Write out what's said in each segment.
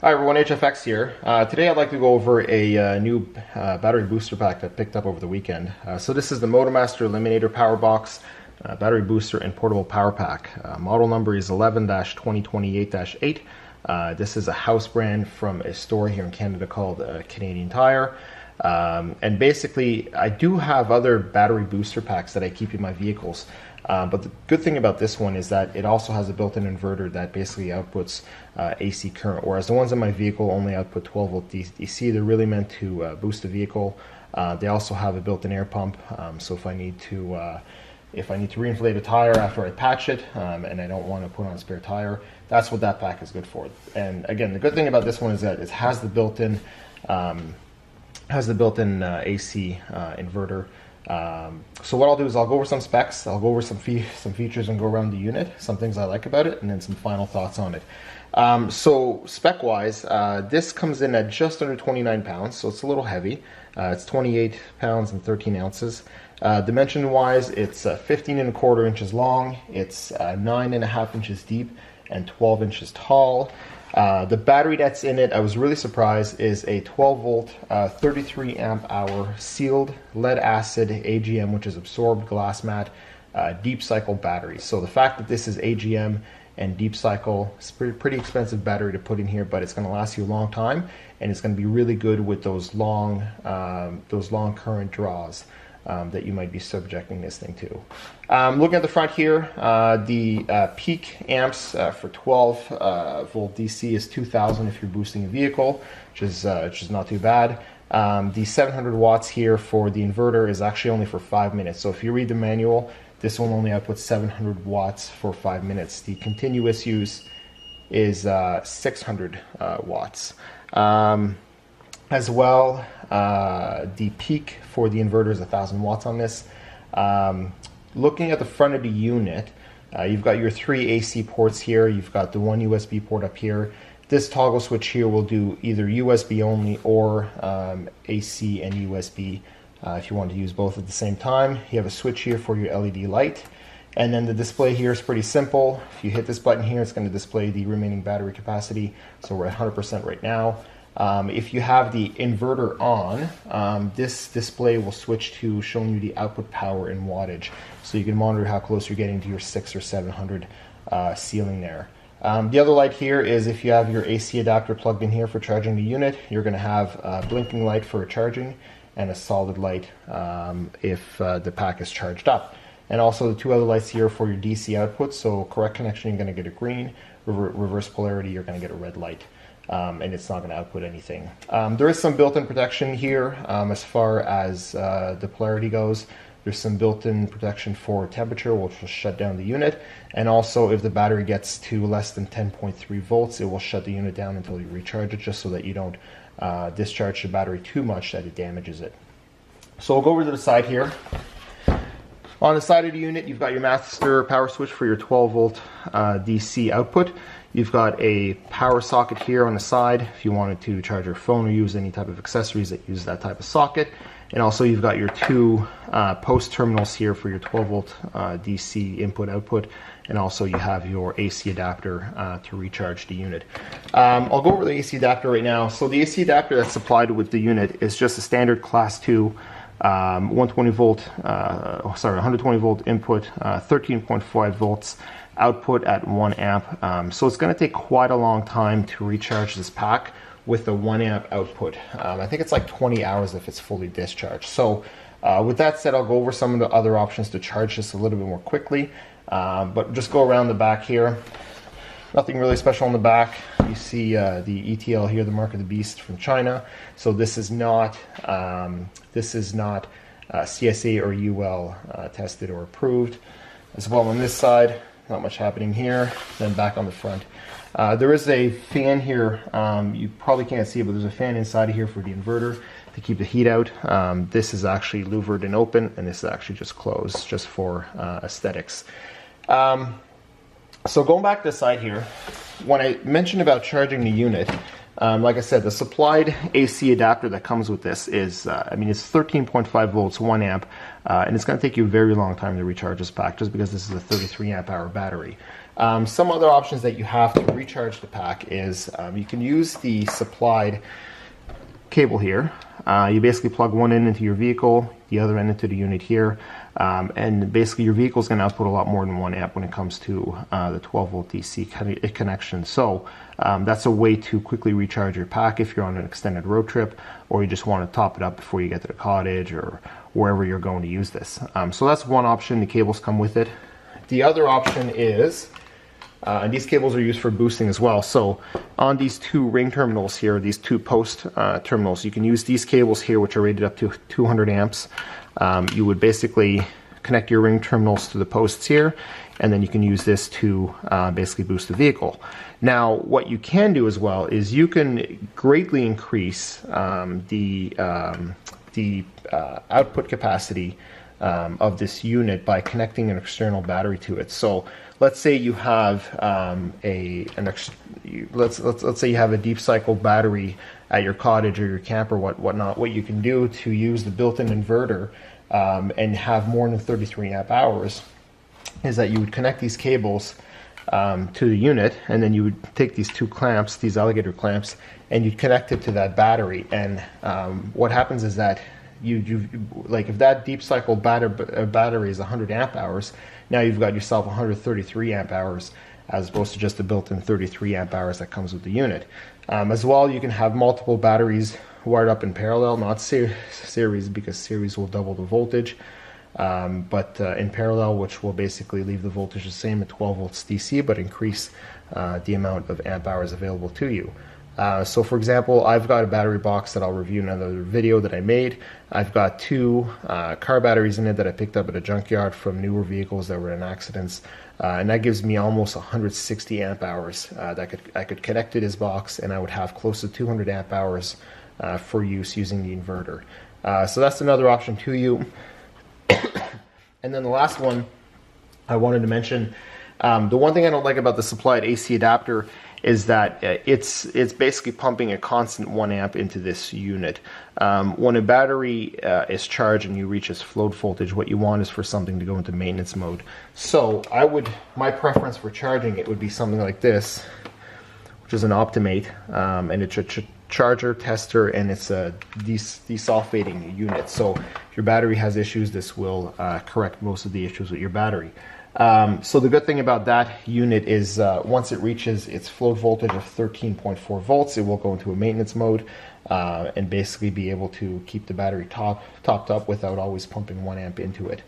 Hi everyone, HFX here. Today I'd like to go over a new battery booster pack that I picked up over the weekend. So this is the Motomaster Eliminator PowerBox battery booster and portable power pack. Model number is 11-2028-8. This is a house brand from a store here in Canada called Canadian Tire. And basically I do have other battery booster packs that I keep in my vehicles. But the good thing about this one is that it also has a built-in inverter that basically outputs AC current, whereas the ones in my vehicle only output 12 volt DC. They're really meant to boost the vehicle. They also have a built-in air pump, so if I need to reinflate a tire after I patch it and I don't want to put on a spare tire, that's what that pack is good for. And again, the good thing about this one is that it has the built-in AC inverter. So what I'll do is I'll go over some specs, I'll go over some features and go around the unit, some things I like about it, and then some final thoughts on it. So spec wise, this comes in at just under 29 pounds, so it's a little heavy. It's 28 pounds and 13 ounces. Dimension wise, it's 15¼ inches long, it's 9½ inches deep and 12 inches tall. The battery that's in it, I was really surprised, is a 12 volt, 33 amp hour sealed lead acid AGM, which is absorbed glass mat, deep cycle battery. So the fact that this is AGM and deep cycle, it's pretty expensive battery to put in here, but it's going to last you a long time, and it's going to be really good with those long current draws that you might be subjecting this thing to. Looking at the front here, the peak amps for 12 volt DC is 2000 if you're boosting a vehicle, which is not too bad. The 700 watts here for the inverter is actually only for 5 minutes. So if you read the manual, this one only outputs 700 watts for 5 minutes. The continuous use is 600 watts. As well, the peak for the inverter is 1000 watts on this. Looking at the front of the unit, you've got your 3 AC ports here. You've got the 1 USB port up here. This toggle switch here will do either USB only or AC and USB if you want to use both at the same time. You have a switch here for your LED light. And then the display here is pretty simple. If you hit this button here, it's going to display the remaining battery capacity. So we're at 100% right now. If you have the inverter on, this display will switch to showing you the output power in wattage, so you can monitor how close you're getting to your 600 or 700 ceiling there. The other light here is if you have your AC adapter plugged in here for charging the unit, you're going to have a blinking light for charging and a solid light if the pack is charged up. And also the 2 other lights here for your DC output, so correct connection you're going to get a green, reverse polarity you're going to get a red light. And it's not going to output anything. There is some built-in protection here as far as the polarity goes. There's some built-in protection for temperature, which will shut down the unit. And also, if the battery gets to less than 10.3 volts, it will shut the unit down until you recharge it, just so that you don't discharge the battery too much that it damages it. So we'll go over to the side here. On the side of the unit, you've got your master power switch for your 12 volt DC output. You've got a power socket here on the side if you wanted to charge your phone or use any type of accessories that use that type of socket. And also you've got your 2 post terminals here for your 12 volt DC input output. And also you have your AC adapter to recharge the unit. I'll go over the AC adapter right now. So the AC adapter that's supplied with the unit is just a standard class 2 120 volt input, 13.5 volts output at 1 amp. So it's going to take quite a long time to recharge this pack with a 1 amp output. I think it's like 20 hours if it's fully discharged. So with that said, I'll go over some of the other options to charge this a little bit more quickly. But just go around the back here. Nothing really special on the back. You see the ETL here, the mark of the beast from China. So this is not CSA or UL tested or approved. As well on this side, not much happening here. Then back on the front, there is a fan here. You probably can't see it, but there's a fan inside of here for the inverter to keep the heat out. This is actually louvered and open, and this is actually just closed, just for aesthetics. So going back to the side here, when I mentioned about charging the unit, like I said, the supplied AC adapter that comes with this is, I mean, it's 13.5 volts, 1 amp, and it's going to take you a very long time to recharge this pack just because this is a 33 amp hour battery. Some other options that you have to recharge the pack is you can use the supplied cable here. You basically plug one end into your vehicle, the other end into the unit here, and basically your vehicle is going to output a lot more than 1 amp when it comes to the 12 volt DC connection. So that's a way to quickly recharge your pack if you're on an extended road trip, or you just want to top it up before you get to the cottage or wherever you're going to use this. So that's one option. The cables come with it. The other option is, and these cables are used for boosting as well. So on these two ring terminals here, these two post terminals, you can use these cables here, which are rated up to 200 amps. You would basically connect your ring terminals to the posts here, and then you can use this to basically boost the vehicle. Now, what you can do as well is you can greatly increase the output capacity of this unit by connecting an external battery to it. So let's say you have let's say you have a deep cycle battery at your cottage or your camp or whatnot. What you can do to use the built-in inverter and have more than 33 amp hours is that you would connect these cables to the unit, and then you would take these two clamps, these alligator clamps, and you'd connect it to that battery. And what happens is that you like if that deep cycle battery is 100 amp hours, now you've got yourself 133 amp hours as opposed to just the built-in 33 amp hours that comes with the unit. As well, you can have multiple batteries wired up in parallel, not series, because series will double the voltage, but in parallel, which will basically leave the voltage the same at 12 volts DC, but increase the amount of amp hours available to you. So for example, I've got a battery box that I'll review in another video that I made. I've got two car batteries in it that I picked up at a junkyard from newer vehicles that were in accidents, and that gives me almost 160 amp hours that I could connect to this box, and I would have close to 200 amp hours for use using the inverter. So that's another option to you. And then the last one I wanted to mention, the one thing I don't like about the supplied AC adapter is that it's basically pumping a constant 1 amp into this unit. When a battery is charged and you reach its float voltage, what you want is for something to go into maintenance mode. So my preference for charging it would be something like this, which is an Optimate, and it's a charger tester, and it's a desulfating unit. So if your battery has issues, this will correct most of the issues with your battery. So the good thing about that unit is once it reaches its float voltage of 13.4 volts, it will go into a maintenance mode and basically be able to keep the battery topped up without always pumping 1 amp into it.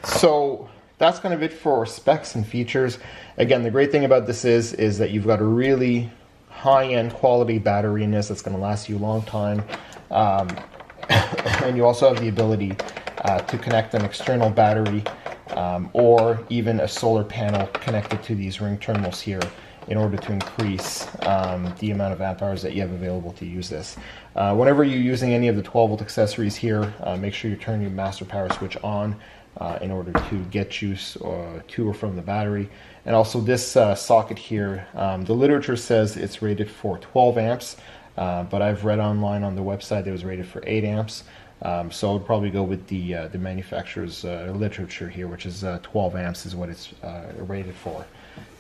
So that's kind of it for specs and features. Again, the great thing about this is that you've got a really high-end quality battery in this that's going to last you a long time. And you also have the ability to connect an external battery or even a solar panel connected to these ring terminals here in order to increase the amount of amp hours that you have available to use this. Whenever you're using any of the 12 volt accessories here, make sure you turn your master power switch on in order to get juice to or from the battery. And also this socket here, the literature says it's rated for 12 amps, but I've read online on the website that it was rated for 8 amps. So I would probably go with the manufacturer's literature here, which is 12 amps is what it's rated for.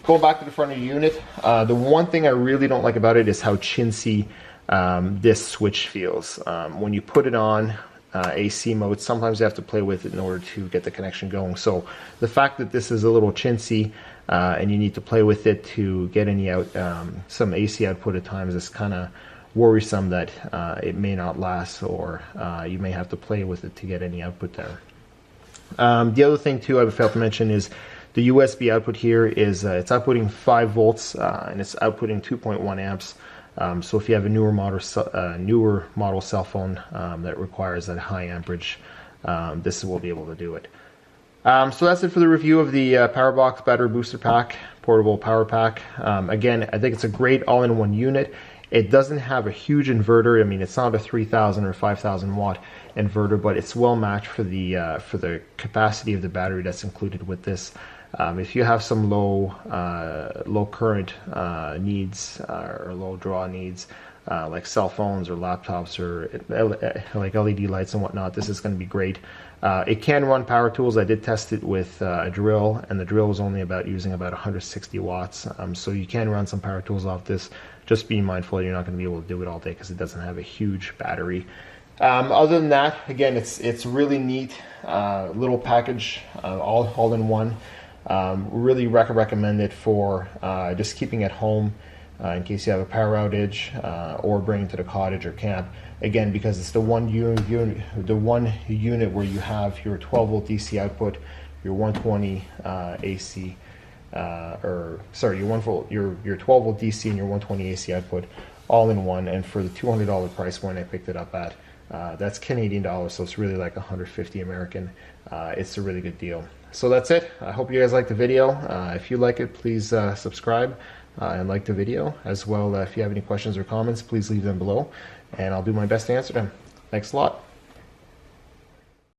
Going back to the front of the unit, the one thing I really don't like about it is how chintzy this switch feels. When you put it on AC mode, sometimes you have to play with it in order to get the connection going. So the fact that this is a little chintzy and you need to play with it to get any some AC output at times is kind of worrisome that it may not last, or you may have to play with it to get any output there. The other thing too I failed to mention is the USB output here is it's outputting 5 volts and it's outputting 2.1 amps. So if you have a newer model cell phone that requires that high amperage, this will be able to do it. So that's it for the review of the PowerBox Battery Booster Pack, Portable Power Pack. Again, I think it's a great all-in-one unit. It doesn't have a huge inverter. I mean, it's not a 3,000 or 5,000 watt inverter, but it's well matched for the capacity of the battery that's included with this. If you have some low current needs or low draw needs, like cell phones or laptops or like LED lights and whatnot, this is going to be great. It can run power tools. I did test it with a drill, and the drill was only using about 160 watts. So you can run some power tools off this. Just be mindful you're not going to be able to do it all day because it doesn't have a huge battery. Other than that, again, it's really neat little package, all in one. Really recommend it for just keeping at home in case you have a power outage or bringing to the cottage or camp. Again, because it's the one unit where you have your 12 volt DC output, your 120 AC, your 12 volt DC and your 120 AC output, all in one. And for the $200 price point I picked it up at, that's Canadian dollars, so it's really like 150 American. It's a really good deal. So that's it. I hope you guys liked the video. If you like it, please subscribe and like the video as well. If you have any questions or comments, please leave them below, and I'll do my best to answer them. Thanks a lot.